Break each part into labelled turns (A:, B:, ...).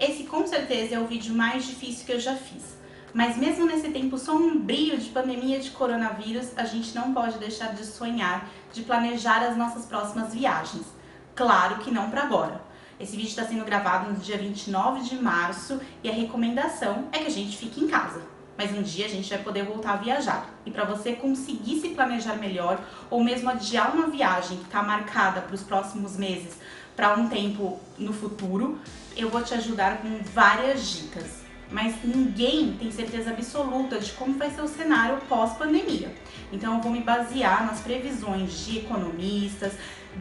A: Esse com certeza é o vídeo mais difícil que eu já fiz. Mas mesmo nesse tempo sombrio de pandemia de coronavírus, a gente não pode deixar de sonhar, de planejar as nossas próximas viagens. Claro que não para agora. Esse vídeo está sendo gravado no dia 29 de março e a recomendação é que a gente fique em casa. Mas um dia a gente vai poder voltar a viajar. E para você conseguir se planejar melhor, ou mesmo adiar uma viagem que está marcada para os próximos meses, para um tempo no futuro, eu vou te ajudar com várias dicas. Mas ninguém tem certeza absoluta de como vai ser o cenário pós-pandemia. Então eu vou me basear nas previsões de economistas,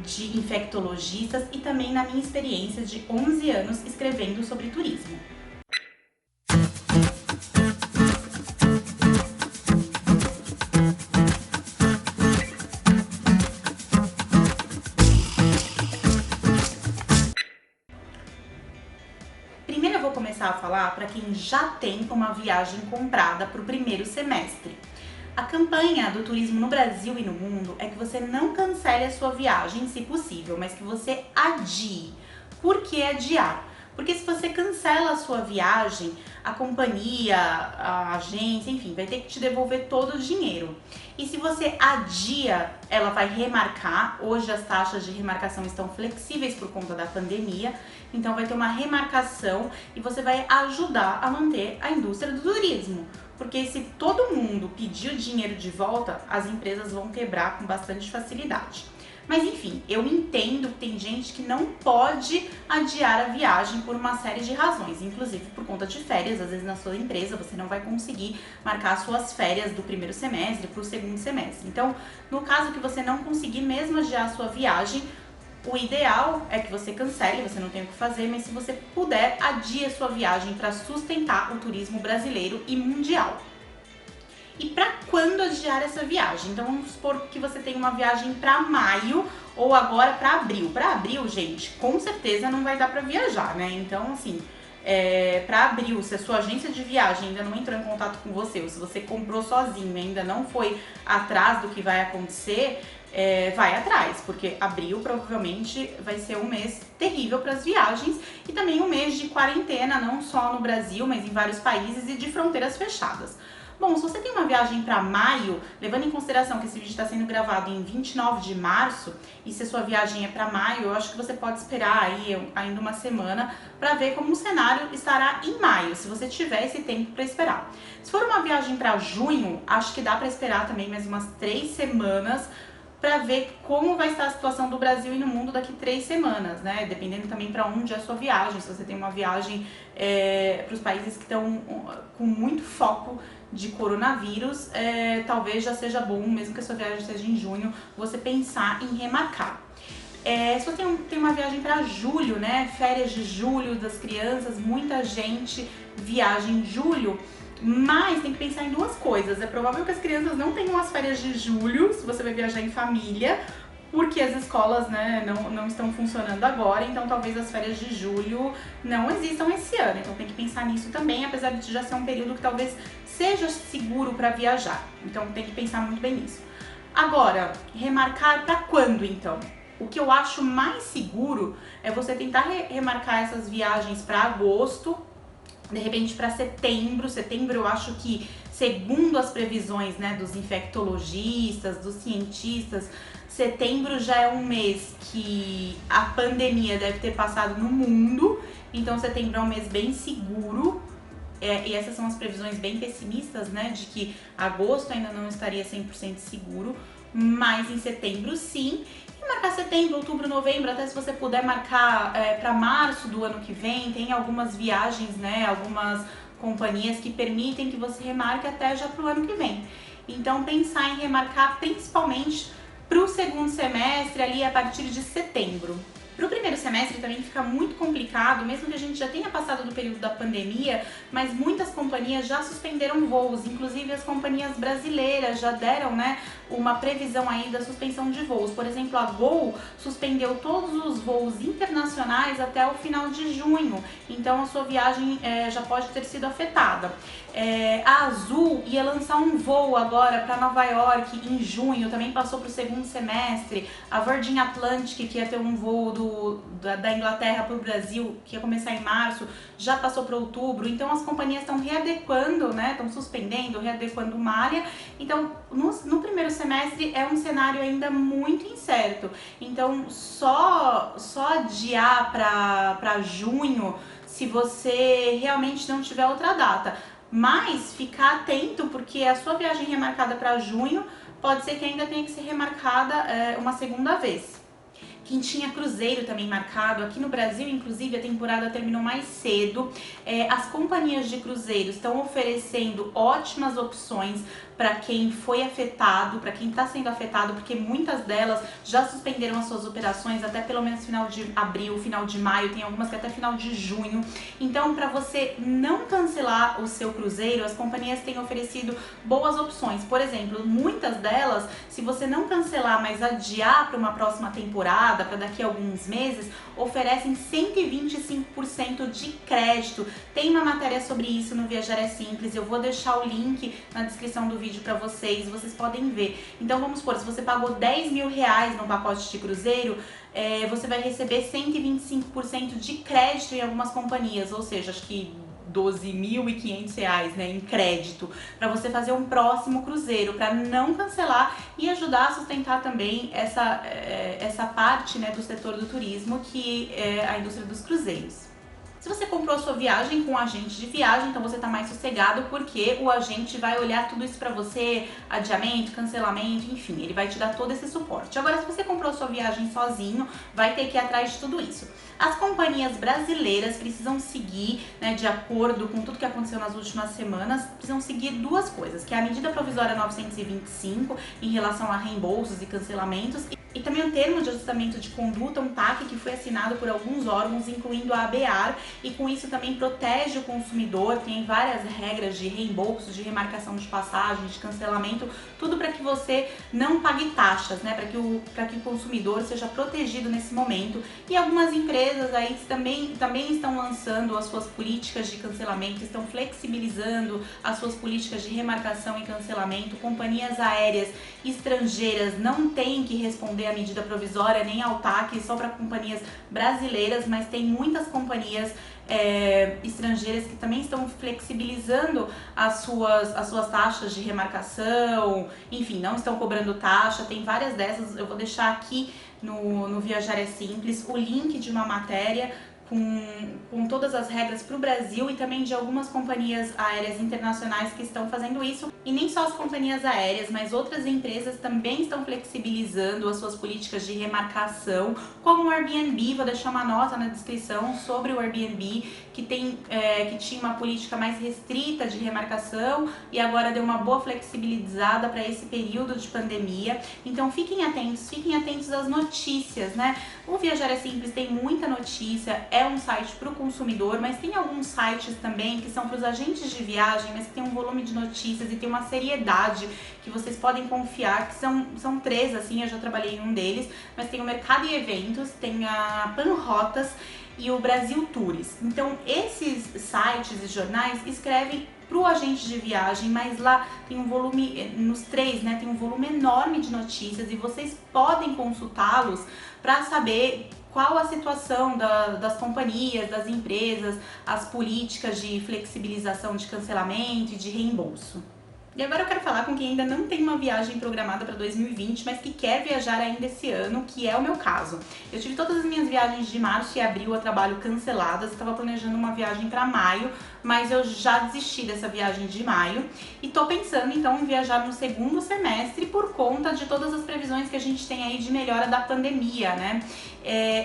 A: de infectologistas e também na minha experiência de 11 anos escrevendo sobre turismo. Primeiro eu vou começar a falar para quem já tem uma viagem comprada para o primeiro semestre. A campanha do turismo no Brasil e no mundo é que você não cancele a sua viagem, se possível, mas que você adie. Por que adiar? Porque se você cancela a sua viagem, a companhia, a agência, enfim, vai ter que te devolver todo o dinheiro. E se você adia, ela vai remarcar. Hoje as taxas de remarcação estão flexíveis por conta da pandemia, então vai ter uma remarcação e você vai ajudar a manter a indústria do turismo. Porque se todo mundo pedir o dinheiro de volta, as empresas vão quebrar com bastante facilidade. Mas enfim, eu entendo que tem gente que não pode adiar a viagem por uma série de razões, inclusive por conta de férias. Às vezes na sua empresa você não vai conseguir marcar suas férias do primeiro semestre para o segundo semestre. Então, no caso que você não conseguir mesmo adiar a sua viagem, o ideal é que você cancele, você não tem o que fazer, mas se você puder, adie a sua viagem para sustentar o turismo brasileiro e mundial. E para quando adiar essa viagem? Então vamos supor que você tem uma viagem para maio ou agora para abril. Para abril, gente, com certeza não vai dar para viajar, né? Então, assim, para abril, se a sua agência de viagem ainda não entrou em contato com você, ou se você comprou sozinho e ainda não foi atrás do que vai acontecer, vai atrás, porque abril provavelmente vai ser um mês terrível para as viagens e também um mês de quarentena, não só no Brasil, mas em vários países e de fronteiras fechadas. Bom, se você tem uma viagem para maio, levando em consideração que esse vídeo está sendo gravado em 29 de março, e se a sua viagem é para maio, eu acho que você pode esperar aí ainda uma semana para ver como o cenário estará em maio, se você tiver esse tempo para esperar. Se for uma viagem para junho, acho que dá para esperar também mais umas 3 semanas para ver como vai estar a situação do Brasil e no mundo daqui 3 semanas, né? Dependendo também para onde é a sua viagem. Se você tem uma viagem para os países que estão com muito foco de coronavírus, talvez já seja bom, mesmo que a sua viagem seja em junho, você pensar em remarcar. Se você tem uma viagem para julho, né? Férias de julho das crianças, muita gente viaja em julho. Mas tem que pensar em duas coisas. É provável que as crianças não tenham as férias de julho, se você vai viajar em família, porque as escolas, né, não estão funcionando agora, então talvez as férias de julho não existam esse ano. Então tem que pensar nisso também, apesar de já ser um período que talvez seja seguro para viajar. Então tem que pensar muito bem nisso. Agora, remarcar para quando então? O que eu acho mais seguro é você tentar remarcar essas viagens para agosto, de repente para setembro. Setembro eu acho que, segundo as previsões, né, dos infectologistas, dos cientistas, setembro já é um mês que a pandemia deve ter passado no mundo, então setembro é um mês bem seguro. E essas são as previsões bem pessimistas, né, de que agosto ainda não estaria 100% seguro, mas em setembro sim. E marcar setembro, outubro, novembro, até se você puder marcar para março do ano que vem, tem algumas viagens, né, algumas companhias que permitem que você remarque até já para o ano que vem. Então pensar em remarcar principalmente para o segundo semestre, ali a partir de setembro. Para o primeiro semestre também fica muito complicado, mesmo que a gente já tenha passado do período da pandemia, mas muitas companhias já suspenderam voos, inclusive as companhias brasileiras já deram, né, uma previsão aí da suspensão de voos. Por exemplo, a Gol suspendeu todos os voos internacionais até o final de junho, então a sua viagem já pode ter sido afetada. A Azul ia lançar um voo agora para Nova York em junho, também passou para o segundo semestre. A Virgin Atlantic, que ia ter um voo da Inglaterra para o Brasil, que ia começar em março, já passou para outubro. Então as companhias estão readequando, né? Estão suspendendo, readequando malha. Então no primeiro semestre é um cenário ainda muito incerto. Então só adiar para junho se você realmente não tiver outra data. Mas ficar atento, porque a sua viagem remarcada para junho pode ser que ainda tenha que ser remarcada uma segunda vez. Quem tinha cruzeiro também marcado, aqui no Brasil, inclusive, a temporada terminou mais cedo. As companhias de cruzeiro estão oferecendo ótimas opções para quem foi afetado, para quem está sendo afetado, porque muitas delas já suspenderam as suas operações até pelo menos final de abril, final de maio, tem algumas que até final de junho. Então, para você não cancelar o seu cruzeiro, as companhias têm oferecido boas opções. Por exemplo, muitas delas, se você não cancelar, mas adiar para uma próxima temporada, para daqui a alguns meses, oferecem 125% de crédito. Tem uma matéria sobre isso no Viajar é Simples, eu vou deixar o link na descrição do vídeo para vocês podem ver. Então vamos supor, se você pagou 10 mil reais no pacote de cruzeiro, você vai receber 125% de crédito em algumas companhias, ou seja, acho que R$12.500, né, em crédito, para você fazer um próximo cruzeiro, para não cancelar e ajudar a sustentar também essa parte, né, do setor do turismo, que é a indústria dos cruzeiros. Se você comprou a sua viagem com um agente de viagem, então você tá mais sossegado, porque o agente vai olhar tudo isso pra você, adiamento, cancelamento, enfim, ele vai te dar todo esse suporte. Agora, se você comprou a sua viagem sozinho, vai ter que ir atrás de tudo isso. As companhias brasileiras precisam seguir, né, de acordo com tudo que aconteceu nas últimas semanas, precisam seguir duas coisas, que é a medida provisória 925 em relação a reembolsos e cancelamentos, e também o termo de ajustamento de conduta, um TAC, que foi assinado por alguns órgãos, incluindo a ABAR, e com isso também protege o consumidor, tem várias regras de reembolso, de remarcação de passagem, de cancelamento, tudo para que você não pague taxas, né, para que o consumidor seja protegido nesse momento. E algumas empresas aí também estão lançando as suas políticas de cancelamento, estão flexibilizando as suas políticas de remarcação e cancelamento. Companhias aéreas estrangeiras não têm que responder à medida provisória nem ao TAC, só para companhias brasileiras, mas tem muitas companhias estrangeiras que também estão flexibilizando as suas taxas de remarcação, enfim, não estão cobrando taxa. Tem várias dessas, eu vou deixar aqui no Viajar é Simples o link de uma matéria com todas as regras para o Brasil e também de algumas companhias aéreas internacionais que estão fazendo isso. E nem só as companhias aéreas, mas outras empresas também estão flexibilizando as suas políticas de remarcação, como o Airbnb. Vou deixar uma nota na descrição sobre o Airbnb, que tinha uma política mais restrita de remarcação e agora deu uma boa flexibilizada para esse período de pandemia. Então fiquem atentos às notícias, né? O Viajar é Simples tem muita notícia, é um site para o consumidor, mas tem alguns sites também que são para os agentes de viagem, mas que tem um volume de notícias e tem uma seriedade que vocês podem confiar, que são três, assim, eu já trabalhei em um deles, mas tem o Mercado e Eventos, tem a Panrotas e o Brasil Tours. Então esses sites e jornais escrevem para o agente de viagem, mas lá tem um volume, nos três, né, tem um volume enorme de notícias e vocês podem consultá-los para saber qual a situação das companhias, das empresas, as políticas de flexibilização de cancelamento e de reembolso. E agora eu quero falar com quem ainda não tem uma viagem programada para 2020, mas que quer viajar ainda esse ano, que é o meu caso. Eu tive todas as minhas viagens de março e abril a trabalho canceladas, estava planejando uma viagem para maio, mas eu já desisti dessa viagem de maio e tô pensando então em viajar no segundo semestre por conta de todas as previsões que a gente tem aí de melhora da pandemia, né?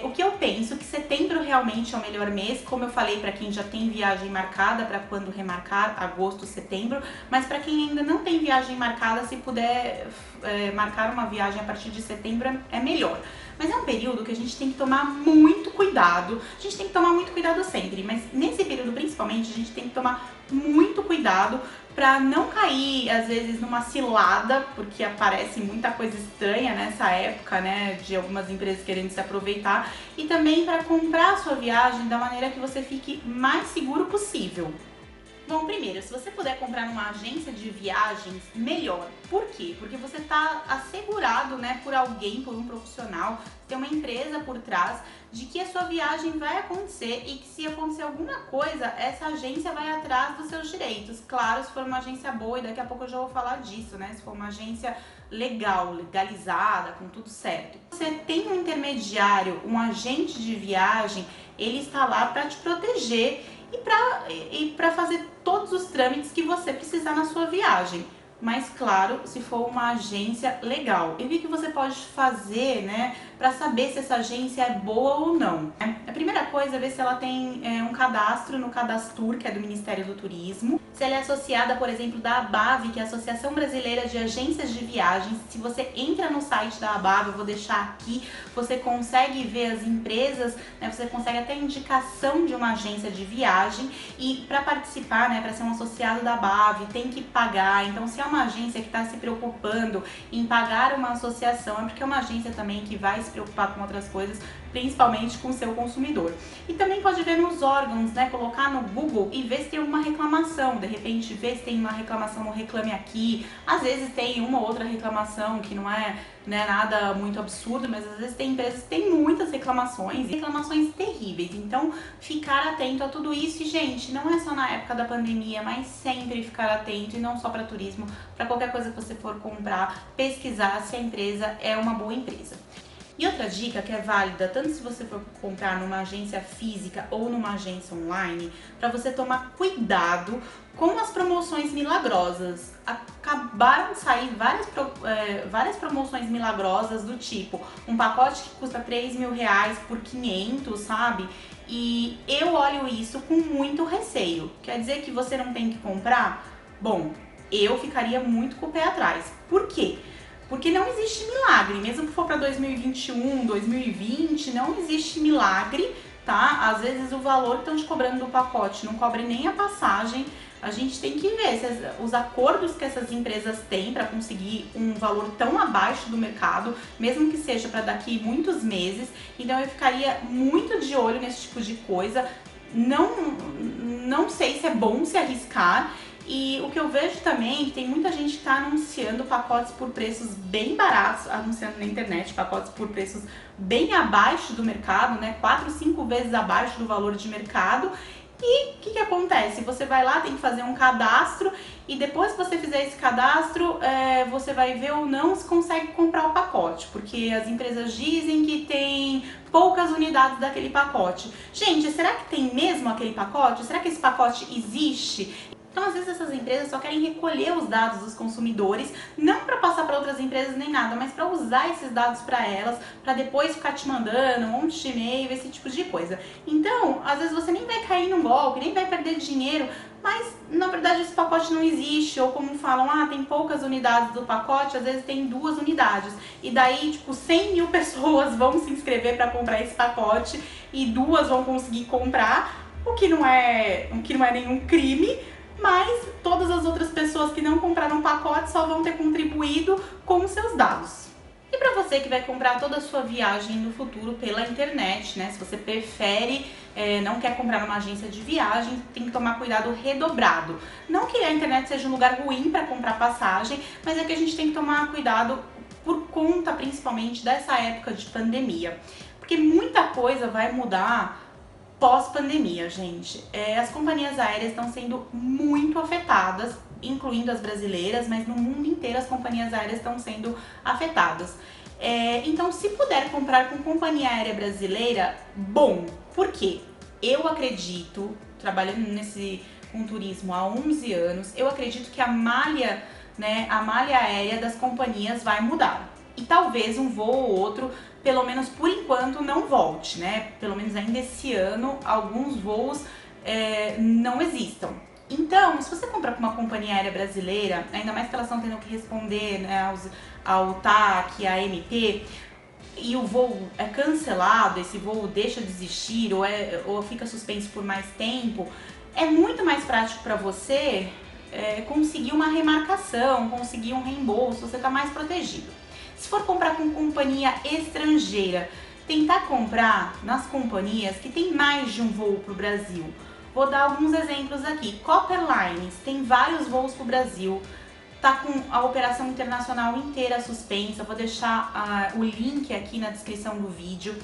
A: O que eu penso que setembro realmente é o melhor mês, como eu falei, para quem já tem viagem marcada, para quando remarcar, agosto, setembro, mas para quem ainda não tem viagem marcada, se puder marcar uma viagem a partir de setembro é melhor. Mas é um período que a gente tem que tomar muito cuidado, a gente tem que tomar muito cuidado sempre, mas nesse período principalmente a gente tem que tomar muito cuidado para não cair, às vezes, numa cilada, porque aparece muita coisa estranha nessa época, né, de algumas empresas querendo se aproveitar, e também para comprar a sua viagem da maneira que você fique mais seguro possível. Bom, primeiro, se você puder comprar numa agência de viagens, melhor. Por quê? Porque você está assegurado, né, por alguém, por um profissional, tem uma empresa por trás, de que a sua viagem vai acontecer e que se acontecer alguma coisa, essa agência vai atrás dos seus direitos. Claro, se for uma agência boa, e daqui a pouco eu já vou falar disso, né, se for uma agência legal, legalizada, com tudo certo. Você tem um intermediário, um agente de viagem, ele está lá para te proteger e para fazer todos os trâmites que você precisar na sua viagem. Mas claro, se for uma agência legal. E o que você pode fazer, né, para saber se essa agência é boa ou não? A primeira coisa é ver se ela tem um cadastro no Cadastur, que é do Ministério do Turismo. Se ela é associada, por exemplo, da ABAV, que é a Associação Brasileira de Agências de Viagens. Se você entra no site da ABAV, eu vou deixar aqui, você consegue ver as empresas, né, você consegue até indicação de uma agência de viagem. E para participar, né, para ser um associado da ABAV, tem que pagar. Então, se é uma agência que está se preocupando em pagar uma associação, é porque é uma agência também que vai se preocupar com outras coisas, principalmente com o seu consumidor. E também pode ver nos órgãos, né, colocar no Google e ver se tem uma reclamação, de repente ver se tem uma reclamação no Reclame Aqui. Às vezes tem uma ou outra reclamação que não é, né, nada muito absurdo, mas às vezes tem empresas que têm muitas reclamações terríveis. Então, ficar atento a tudo isso. E, gente, não é só na época da pandemia, mas sempre ficar atento, e não só para turismo, para qualquer coisa que você for comprar, pesquisar se a empresa é uma boa empresa. E outra dica que é válida, tanto se você for comprar numa agência física ou numa agência online, para você tomar cuidado com as promoções milagrosas. Acabaram de sair várias promoções milagrosas do tipo, um pacote que custa 3 mil reais por 500, sabe? E eu olho isso com muito receio. Quer dizer que você não tem que comprar? Bom, eu ficaria muito com o pé atrás. Por quê? Porque não existe milagre, mesmo que for para 2021, 2020, não existe milagre, tá? Às vezes o valor que estão te cobrando do pacote não cobre nem a passagem. A gente tem que ver se os acordos que essas empresas têm para conseguir um valor tão abaixo do mercado, mesmo que seja para daqui muitos meses. Então eu ficaria muito de olho nesse tipo de coisa. Não sei se é bom se arriscar. E o que eu vejo também é que tem muita gente que está anunciando pacotes por preços bem baratos, anunciando na internet pacotes por preços bem abaixo do mercado, né? 4, 5 vezes abaixo do valor de mercado. E o que acontece? Você vai lá, tem que fazer um cadastro, e depois que você fizer esse cadastro, você vai ver ou não se consegue comprar o pacote, porque as empresas dizem que tem poucas unidades daquele pacote. Gente, será que tem mesmo aquele pacote? Será que esse pacote existe? Então, às vezes, essas empresas só querem recolher os dados dos consumidores, não para passar para outras empresas nem nada, mas para usar esses dados para elas, para depois ficar te mandando um monte de e-mail, esse tipo de coisa. Então, às vezes você nem vai cair num golpe, nem vai perder dinheiro, mas na verdade esse pacote não existe, ou como falam, tem poucas unidades do pacote, às vezes tem 2 unidades, e daí tipo 100 mil pessoas vão se inscrever para comprar esse pacote e 2 vão conseguir comprar, o que não é nenhum crime. Mas todas as outras pessoas que não compraram o pacote só vão ter contribuído com os seus dados. E para você que vai comprar toda a sua viagem no futuro pela internet, né? Se você prefere, não quer comprar numa agência de viagem, tem que tomar cuidado redobrado. Não que a internet seja um lugar ruim para comprar passagem, mas é que a gente tem que tomar cuidado por conta principalmente dessa época de pandemia. Porque muita coisa vai mudar pós-pandemia, gente. As companhias aéreas estão sendo muito afetadas, incluindo as brasileiras, mas no mundo inteiro as companhias aéreas estão sendo afetadas. Então, se puder comprar com companhia aérea brasileira, bom. Por quê? Eu acredito, trabalhando com turismo há 11 anos, eu acredito que a malha aérea das companhias vai mudar. E talvez um voo ou outro, pelo menos por enquanto, não volte, né? Pelo menos ainda esse ano, alguns voos não existam. Então, se você comprar com uma companhia aérea brasileira, ainda mais que elas estão tendo que responder, né, ao TAC, à ANP, e o voo é cancelado, esse voo deixa de existir ou fica suspenso por mais tempo, é muito mais prático para você conseguir uma remarcação, conseguir um reembolso, você está mais protegido. Se for comprar com companhia estrangeira, tentar comprar nas companhias que tem mais de um voo para o Brasil. Vou dar alguns exemplos aqui. Copper Lines tem vários voos para o Brasil, tá com a operação internacional inteira suspensa, vou deixar o link aqui na descrição do vídeo,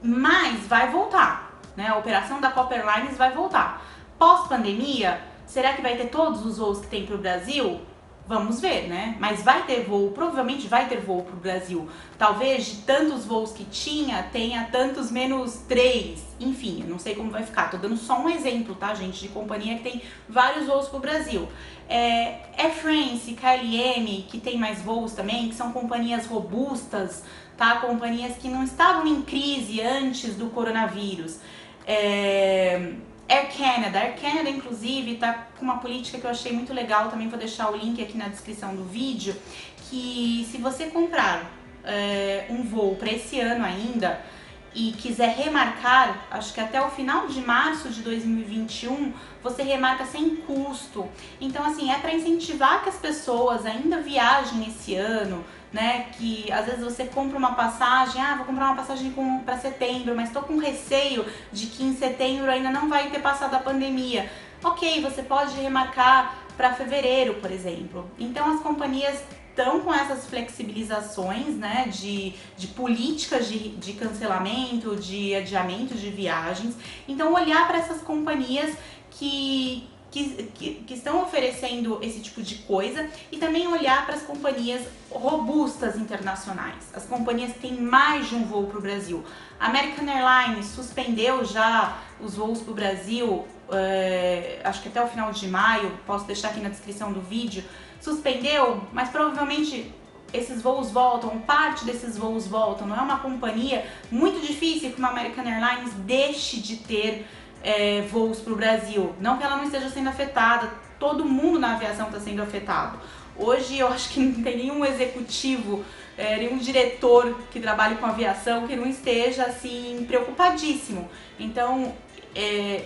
A: mas vai voltar, né? A operação da Copper Lines vai voltar. Pós-pandemia, será que vai ter todos os voos que tem para o Brasil? Vamos ver, né? Mas vai ter voo, provavelmente vai ter voo para o Brasil. Talvez de tantos voos que tenha tantos menos 3. Enfim, eu não sei como vai ficar. Tô dando só um exemplo, tá, gente? De companhia que tem vários voos para o Brasil. Air France, KLM, que tem mais voos também, que são companhias robustas, tá? Companhias que não estavam em crise antes do coronavírus. Air Canada, inclusive, tá com uma política que eu achei muito legal, também vou deixar o link aqui na descrição do vídeo, que se você comprar um voo para esse ano ainda e quiser remarcar, acho que até o final de março de 2021, você remarca sem custo. Então, assim, é para incentivar que as pessoas ainda viajem esse ano, né? Que às vezes você compra uma passagem, vou comprar uma passagem para setembro, mas tô com receio de que em setembro ainda não vai ter passado a pandemia. Ok, você pode remarcar para fevereiro, por exemplo. Então, as companhias estão com essas flexibilizações, né, de políticas de cancelamento, de adiamento de viagens. Então, olhar para essas companhias que estão oferecendo esse tipo de coisa e também olhar para as companhias robustas internacionais, as companhias que têm mais de um voo para o Brasil. A American Airlines suspendeu já os voos para o Brasil, acho que até o final de maio, posso deixar aqui na descrição do vídeo, suspendeu, mas provavelmente esses voos voltam, parte desses voos voltam. Não é uma companhia muito difícil que uma American Airlines deixe de ter voos para o Brasil. Não que ela não esteja sendo afetada, todo mundo na aviação está sendo afetado. Hoje eu acho que não tem nenhum executivo, nenhum diretor que trabalhe com aviação que não esteja assim preocupadíssimo. Então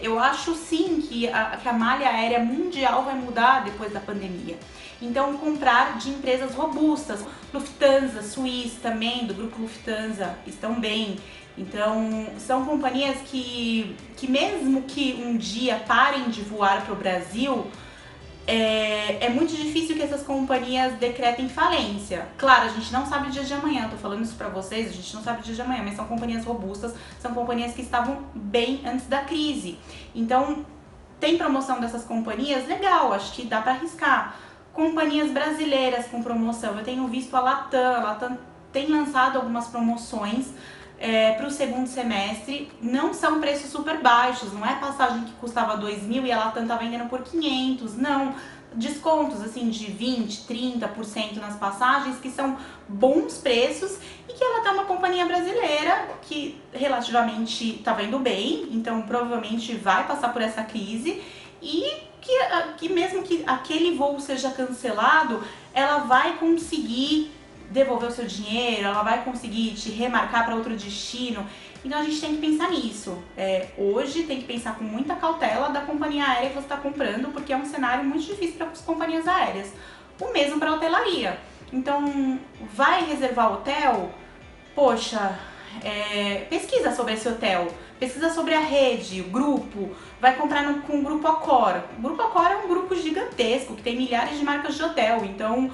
A: eu acho sim que a malha aérea mundial vai mudar depois da pandemia. Então, comprar de empresas robustas. Lufthansa, Swiss também, do grupo Lufthansa, estão bem. Então, são companhias que mesmo que um dia parem de voar para o Brasil, é muito difícil que essas companhias decretem falência. Claro, a gente não sabe o dia de amanhã, eu tô falando isso pra vocês, a gente não sabe o dia de amanhã, mas são companhias robustas, são companhias que estavam bem antes da crise. Então, tem promoção dessas companhias? Legal, acho que dá pra arriscar. Companhias brasileiras com promoção, eu tenho visto a Latam tem lançado algumas promoções para o segundo semestre, não são preços super baixos, não é passagem que custava 2.000 e a Latam tá vendendo por 500, não, descontos assim de 20, 30% nas passagens, que são bons preços e que ela tá uma companhia brasileira que relativamente tá vendo bem, então provavelmente vai passar por essa crise e que mesmo que aquele voo seja cancelado, ela vai conseguir devolver o seu dinheiro, ela vai conseguir te remarcar para outro destino. Então a gente tem que pensar nisso. Hoje tem que pensar com muita cautela da companhia aérea que você está comprando, porque é um cenário muito difícil para as companhias aéreas. O mesmo para a hotelaria. Então, vai reservar hotel? Poxa, pesquisa sobre esse hotel, pesquisa sobre a rede, o grupo, vai comprar com o Grupo Accor. O Grupo Accor é um grupo gigantesco, que tem milhares de marcas de hotel, então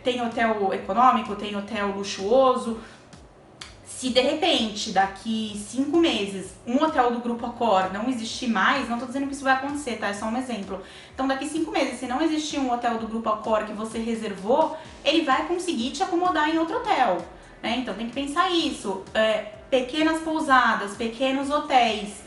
A: tem hotel econômico, tem hotel luxuoso. Se de repente, daqui 5 meses, um hotel do Grupo Accor não existir mais, não tô dizendo que isso vai acontecer, tá? É só um exemplo. Então daqui 5 meses, se não existir um hotel do Grupo Accor que você reservou, ele vai conseguir te acomodar em outro hotel, né? Então tem que pensar isso. Pequenas pousadas, pequenos hotéis.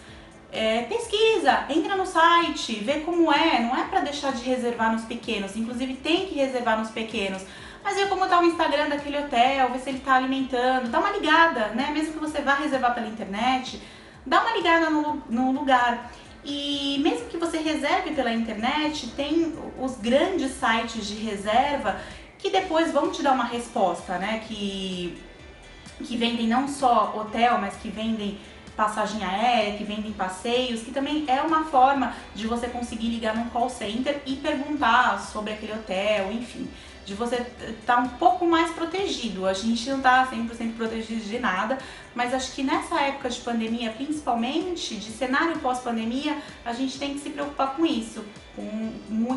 A: Pesquisa, entra no site, vê como não é pra deixar de reservar nos pequenos, inclusive tem que reservar nos pequenos. Mas vê como tá o Instagram daquele hotel, vê se ele tá alimentando, dá uma ligada, né? Mesmo que você vá reservar pela internet, dá uma ligada no lugar. E mesmo que você reserve pela internet, tem os grandes sites de reserva que depois vão te dar uma resposta, né? Que que vendem não só hotel, mas que vendem passagem aérea, que vendem passeios, que também é uma forma de você conseguir ligar num call center e perguntar sobre aquele hotel, enfim, de você estar um pouco mais protegido. A gente não está 100% protegido de nada, mas acho que nessa época de pandemia, principalmente, de cenário pós-pandemia, a gente tem que se preocupar com isso,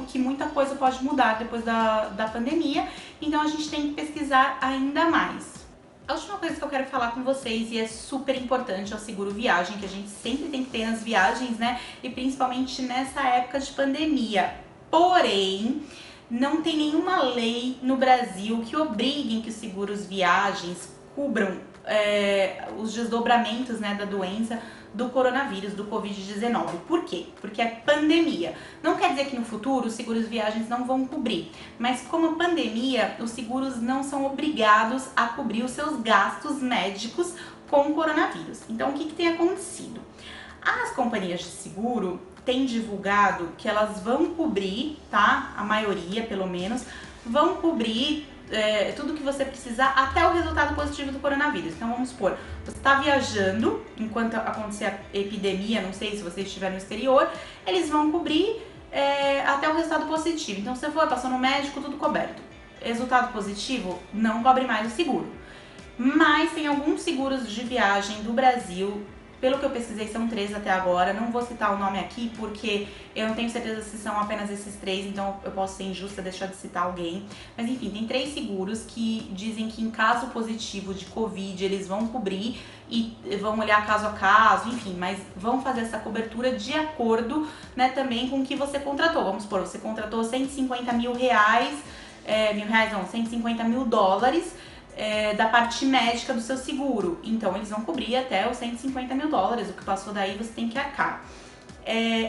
A: que muita coisa pode mudar depois da pandemia, então a gente tem que pesquisar ainda mais. A última coisa que eu quero falar com vocês, e é super importante, é o seguro viagem, que a gente sempre tem que ter nas viagens, né? E principalmente nessa época de pandemia. Porém, não tem nenhuma lei no Brasil que obriguem que os seguros viagens cubram os desdobramentos, né, da doença do coronavírus, do Covid-19. Por quê? Porque é pandemia. Não quer dizer que no futuro os seguros viagens não vão cobrir, mas como pandemia, os seguros não são obrigados a cobrir os seus gastos médicos com o coronavírus. Então, o que tem acontecido? As companhias de seguro têm divulgado que elas vão cobrir, tá? A maioria, pelo menos, vão cobrir tudo que você precisar até o resultado positivo do coronavírus. Então vamos supor, você está viajando enquanto acontecer a epidemia, não sei se você estiver no exterior, eles vão cobrir até o resultado positivo. Então se você for, passou no médico, tudo coberto. Resultado positivo, não cobre mais o seguro. Mas tem alguns seguros de viagem do Brasil. Pelo que eu pesquisei, são 3 até agora. Não vou citar o nome aqui porque eu não tenho certeza se são apenas esses 3, então eu posso ser injusta deixar de citar alguém. Mas enfim, tem 3 seguros que dizem que em caso positivo de Covid eles vão cobrir e vão olhar caso a caso, enfim, mas vão fazer essa cobertura de acordo, né, também com o que você contratou. Vamos supor, você contratou 150 mil reais, não, 150 mil dólares. Da parte médica do seu seguro, então eles vão cobrir até os 150 mil dólares, o que passou daí você tem que arcar.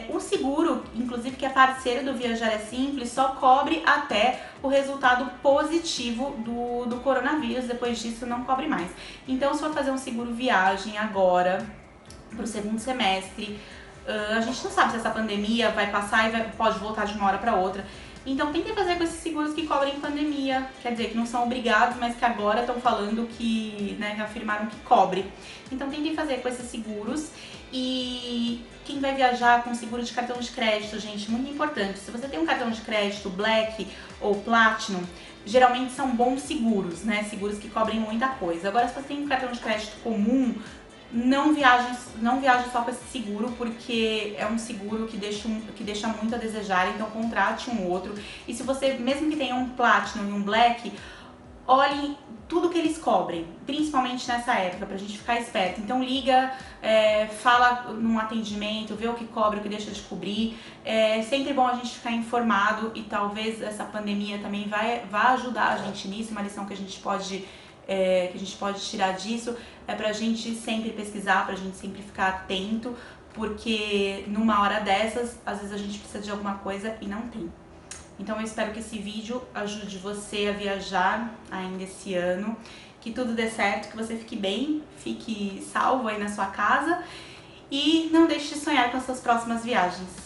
A: O seguro, inclusive que é parceiro do Viajar é Simples, só cobre até o resultado positivo do coronavírus, depois disso não cobre mais. Então se for fazer um seguro viagem agora, para o segundo semestre, a gente não sabe se essa pandemia vai passar e pode voltar de uma hora para outra. Então tentem fazer com esses seguros que cobrem pandemia, quer dizer, que não são obrigados, mas que agora estão falando que, né, afirmaram que cobre. Então tentem fazer com esses seguros. E quem vai viajar com seguro de cartão de crédito, gente, muito importante. Se você tem um cartão de crédito Black ou Platinum, geralmente são bons seguros, né, seguros que cobrem muita coisa. Agora, se você tem um cartão de crédito comum, não viaje só com esse seguro, porque é um seguro que deixa muito a desejar, então contrate um outro. E se você, mesmo que tenha um Platinum e um Black, olhe tudo que eles cobrem, principalmente nessa época, pra gente ficar esperto. Então liga, fala num atendimento, vê o que cobre, o que deixa de cobrir. É sempre bom a gente ficar informado e talvez essa pandemia também vá ajudar a gente nisso, uma lição que a gente pode tirar disso é pra gente sempre pesquisar, pra gente sempre ficar atento, porque numa hora dessas, às vezes a gente precisa de alguma coisa e não tem. Então eu espero que esse vídeo ajude você a viajar ainda esse ano, que tudo dê certo, que você fique bem, fique salvo aí na sua casa e não deixe de sonhar com as suas próximas viagens.